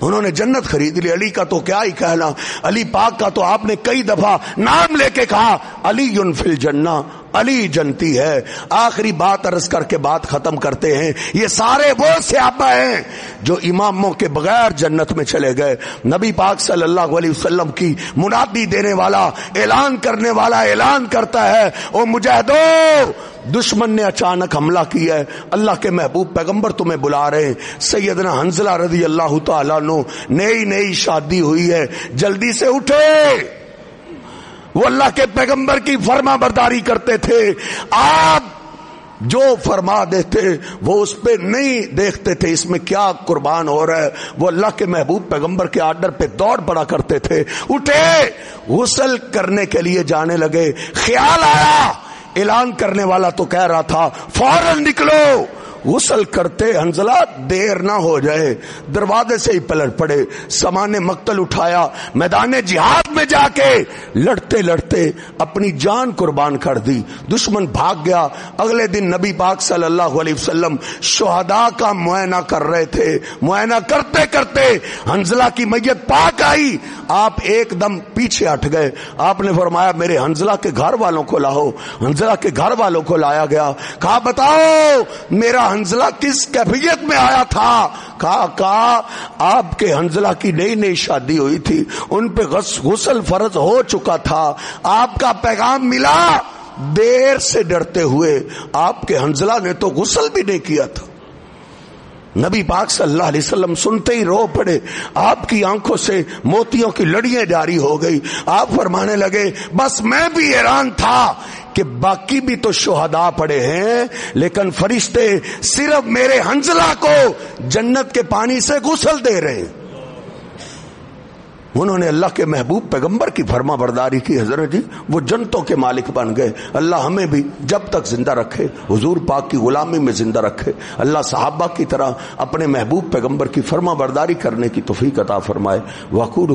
انہوں نے جنت خرید لی۔ علی کا تو کیا ہی کہنا، علی پاک کا تو آپ نے کئی دفعہ نام لے کے کہا علی فی الجنہ، علی جنتی ہے۔ آخری بات عرض کر کے بات ختم کرتے ہیں، یہ سارے وہ صحابہ ہیں جو اماموں کے بغیر جنت میں چلے گئے۔ نبی پاک صلی اللہ علیہ وسلم کی منادی دینے والا، اعلان کرنے والا اعلان کرتا ہے او مجاہدو، دشمن نے اچانک حملہ کیا ہے، اللہ کے محبوب پیغمبر تمہیں بلا رہے ہیں۔ سیدنا حنظلہ رضی اللہ تعالیٰ عنہ، نئی شادی ہوئی ہے، جلدی سے اٹھے۔ وہ اللہ کے پیغمبر کی فرما برداری کرتے تھے، آپ جو فرما دیتے وہ اس پہ نہیں دیکھتے تھے اس میں کیا قربان ہو رہا ہے، وہ اللہ کے محبوب پیغمبر کے آرڈر پہ دوڑ پڑا کرتے تھے۔ اٹھے، غسل کرنے کے لیے جانے لگے، خیال آیا اعلان کرنے والا تو کہہ رہا تھا فوراً نکلو، غسل کرتے حنظلہ دیر نہ ہو جائے، دروازے سے ہی پلٹ پڑے، سامان مقتل اٹھایا، میدان جہاد میں جا کے لڑتے لڑتے اپنی جان قربان کر دی، دشمن بھاگ گیا۔ اگلے دن نبی پاک صلی اللہ علیہ وسلم شہداء کا معائنہ کر رہے تھے، معائنہ کرتے کرتے حنظلہ کی میت پاک آئی، آپ ایک دم پیچھے ہٹ گئے۔ آپ نے فرمایا میرے حنظلہ کے گھر والوں کو لاؤ۔ حنظلہ کے گھر والوں کو لایا گیا، کہا بتاؤ میرا حنظلہ کس کیفیت میں آیا تھا؟ کہا آپ کے حنظلہ کی نئی شادی ہوئی تھی، ان پہ غسل فرض ہو چکا تھا، آپ کا پیغام ملا، دیر سے ڈرتے ہوئے آپ کے حنظلہ نے تو غسل بھی نہیں کیا تھا۔ نبی پاک صلی اللہ علیہ وسلم سنتے ہی رو پڑے، آپ کی آنکھوں سے موتیوں کی لڑیاں جاری ہو گئی۔ آپ فرمانے لگے بس میں بھی حیران تھا کہ باقی بھی تو شہداء پڑے ہیں لیکن فرشتے صرف میرے حنظلہ کو جنت کے پانی سے غسل دے رہے ہیں۔ انہوں نے اللہ کے محبوب پیغمبر کی فرما برداری کی، حضرت جی وہ جنتوں کے مالک بن گئے۔ اللہ ہمیں بھی جب تک زندہ رکھے حضور پاک کی غلامی میں زندہ رکھے، اللہ صحابہ کی طرح اپنے محبوب پیغمبر کی فرما برداری کرنے کی توفیق عطا فرمائے۔ وقول